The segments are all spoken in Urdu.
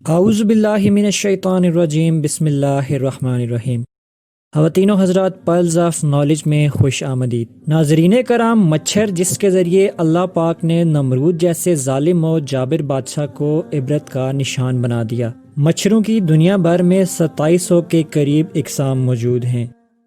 اعوذ باللہ من الشیطان الرجیم بسم اللہ الرحمن الرحیم۔ خواتین و حضرات، پلز آف نالج میں خوش آمدید۔ ناظرین کرام، مچھر جس کے ذریعے اللہ پاک نے نمرود جیسے ظالم و جابر بادشاہ کو عبرت کا نشان بنا دیا۔ مچھروں کی دنیا بھر میں 2700 کے قریب اقسام موجود ہیں۔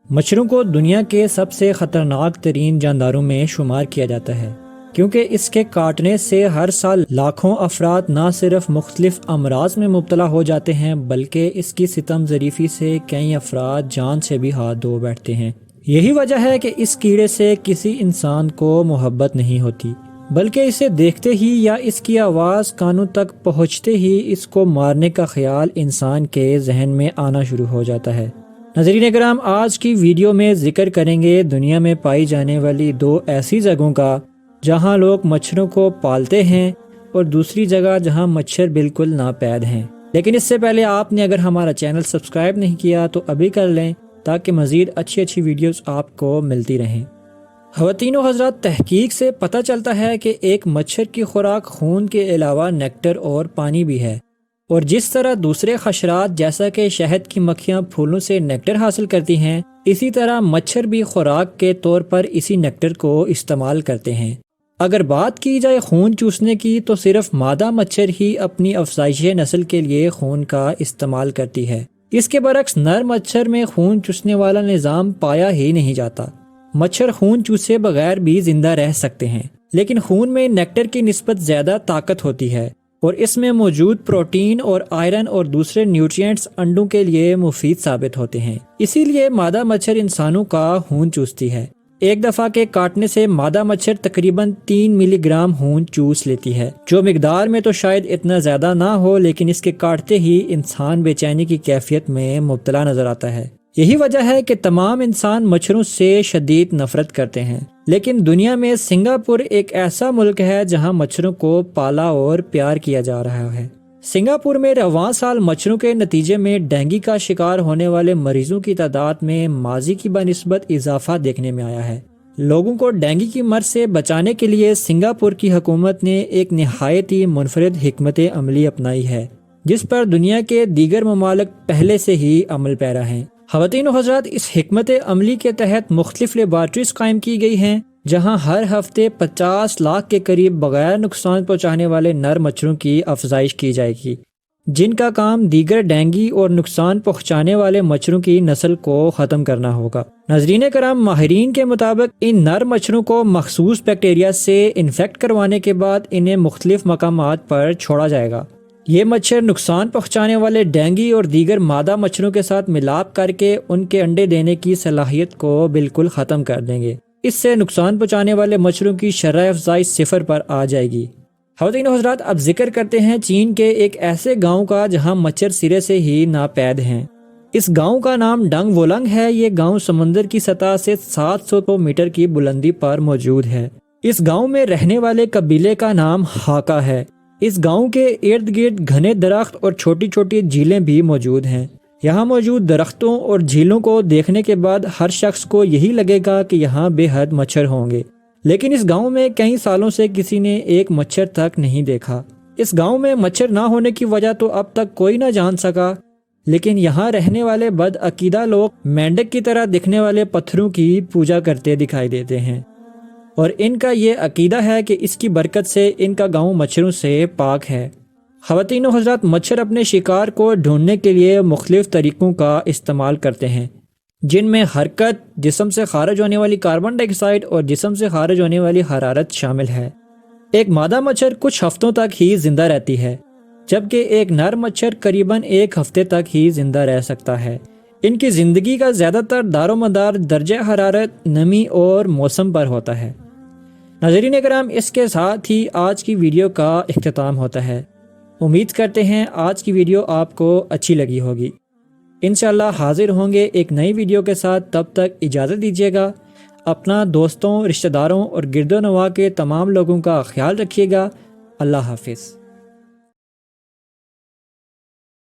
مچھروں کو دنیا کے سب سے خطرناک ترین جانداروں میں شمار کیا جاتا ہے، کیونکہ اس کے کاٹنے سے ہر سال لاکھوں افراد نہ صرف مختلف امراض میں مبتلا ہو جاتے ہیں بلکہ اس کی ستم ظریفی سے کئی افراد جان سے بھی ہاتھ دھو بیٹھتے ہیں۔ یہی وجہ ہے کہ اس کیڑے سے کسی انسان کو محبت نہیں ہوتی، بلکہ اسے دیکھتے ہی یا اس کی آواز کانوں تک پہنچتے ہی اس کو مارنے کا خیال انسان کے ذہن میں آنا شروع ہو جاتا ہے۔ ناظرین کرام، آج کی ویڈیو میں ذکر کریں گے دنیا میں پائی جانے والی 2 ایسی جگہوں کا جہاں لوگ مچھروں کو پالتے ہیں، اور دوسری جگہ جہاں مچھر بالکل ناپید ہیں۔ لیکن اس سے پہلے آپ نے اگر ہمارا چینل سبسکرائب نہیں کیا تو ابھی کر لیں تاکہ مزید اچھی ویڈیوز آپ کو ملتی رہیں۔ خواتین و حضرات، تحقیق سے پتہ چلتا ہے کہ ایک مچھر کی خوراک خون کے علاوہ نیکٹر اور پانی بھی ہے، اور جس طرح دوسرے حشرات جیسا کہ شہد کی مکھیاں پھولوں سے نیکٹر حاصل کرتی ہیں، اسی طرح مچھر بھی خوراک کے طور پر اسی نیکٹر کو استعمال کرتے ہیں۔ اگر بات کی جائے خون چوسنے کی تو صرف مادہ مچھر ہی اپنی افزائش نسل کے لیے خون کا استعمال کرتی ہے۔ اس کے برعکس نر مچھر میں خون چوسنے والا نظام پایا ہی نہیں جاتا۔ مچھر خون چوسے بغیر بھی زندہ رہ سکتے ہیں، لیکن خون میں نیکٹر کی نسبت زیادہ طاقت ہوتی ہے، اور اس میں موجود پروٹین اور آئرن اور دوسرے نیوٹرینٹس انڈوں کے لیے مفید ثابت ہوتے ہیں۔ اسی لیے مادہ مچھر انسانوں کا خون چوستی ہے۔ ایک دفعہ کے کاٹنے سے مادہ مچھر تقریباً 3 ملی گرام خون چوس لیتی ہے، جو مقدار میں تو شاید اتنا زیادہ نہ ہو، لیکن اس کے کاٹتے ہی انسان بے چینی کی کیفیت میں مبتلا نظر آتا ہے۔ یہی وجہ ہے کہ تمام انسان مچھروں سے شدید نفرت کرتے ہیں۔ لیکن دنیا میں سنگاپور ایک ایسا ملک ہے جہاں مچھروں کو پالا اور پیار کیا جا رہا ہے۔ سنگاپور میں رواں سال مچھروں کے نتیجے میں ڈینگی کا شکار ہونے والے مریضوں کی تعداد میں ماضی کی بنسبت اضافہ دیکھنے میں آیا ہے۔ لوگوں کو ڈینگی کی مرض سے بچانے کے لیے سنگاپور کی حکومت نے ایک نہایت ہی منفرد حکمت عملی اپنائی ہے، جس پر دنیا کے دیگر ممالک پہلے سے ہی عمل پیرا ہیں۔ خواتین و حضرات، اس حکمت عملی کے تحت مختلف لیبارٹریز قائم کی گئی ہیں جہاں ہر ہفتے 50 لاکھ کے قریب بغیر نقصان پہنچانے والے نر مچھروں کی افزائش کی جائے گی، جن کا کام دیگر ڈینگی اور نقصان پہنچانے والے مچھروں کی نسل کو ختم کرنا ہوگا۔ ناظرین کرام، ماہرین کے مطابق ان نر مچھروں کو مخصوص بیکٹیریا سے انفیکٹ کروانے کے بعد انہیں مختلف مقامات پر چھوڑا جائے گا۔ یہ مچھر نقصان پہنچانے والے ڈینگی اور دیگر مادہ مچھروں کے ساتھ ملاپ کر کے ان کے انڈے دینے کی صلاحیت کو بالکل ختم کر دیں گے۔ اس سے نقصان پہنچانے والے مچھروں کی شرح افزائش 0 پر آ جائے گی۔ خواتین و حضرات، اب ذکر کرتے ہیں چین کے ایک ایسے گاؤں کا جہاں مچھر سرے سے ہی ناپید ہیں۔ اس گاؤں کا نام ڈنگ وولنگ ہے۔ یہ گاؤں سمندر کی سطح سے 700 میٹر کی بلندی پر موجود ہے۔ اس گاؤں میں رہنے والے قبیلے کا نام ہاکا ہے۔ اس گاؤں کے ارد گرد گھنے درخت اور چھوٹی چھوٹی جھیلیں بھی موجود ہیں۔ یہاں موجود درختوں اور جھیلوں کو دیکھنے کے بعد ہر شخص کو یہی لگے گا کہ یہاں بے حد مچھر ہوں گے، لیکن اس گاؤں میں کئی سالوں سے کسی نے ایک مچھر تک نہیں دیکھا۔ اس گاؤں میں مچھر نہ ہونے کی وجہ تو اب تک کوئی نہ جان سکا، لیکن یہاں رہنے والے بد عقیدہ لوگ مینڈک کی طرح دکھنے والے پتھروں کی پوجا کرتے دکھائی دیتے ہیں، اور ان کا یہ عقیدہ ہے کہ اس کی برکت سے ان کا گاؤں مچھروں سے پاک ہے۔ خواتین و حضرات، مچھر اپنے شکار کو ڈھونڈنے کے لیے مختلف طریقوں کا استعمال کرتے ہیں، جن میں حرکت، جسم سے خارج ہونے والی کاربن ڈائی آکسائڈ اور جسم سے خارج ہونے والی حرارت شامل ہے۔ ایک مادہ مچھر کچھ ہفتوں تک ہی زندہ رہتی ہے، جبکہ ایک نر مچھر قریباً 1 ہفتے تک ہی زندہ رہ سکتا ہے۔ ان کی زندگی کا زیادہ تر دار و مدار درجہ حرارت، نمی اور موسم پر ہوتا ہے۔ ناظرین کرام، اس کے ساتھ ہی آج کی ویڈیو کا اختتام ہوتا ہے۔ امید کرتے ہیں آج کی ویڈیو آپ کو اچھی لگی ہوگی۔ انشاءاللہ حاضر ہوں گے ایک نئی ویڈیو کے ساتھ، تب تک اجازت دیجیے گا۔ اپنا، دوستوں، رشتہ داروں اور گرد و نواح کے تمام لوگوں کا خیال رکھیے گا۔ اللہ حافظ۔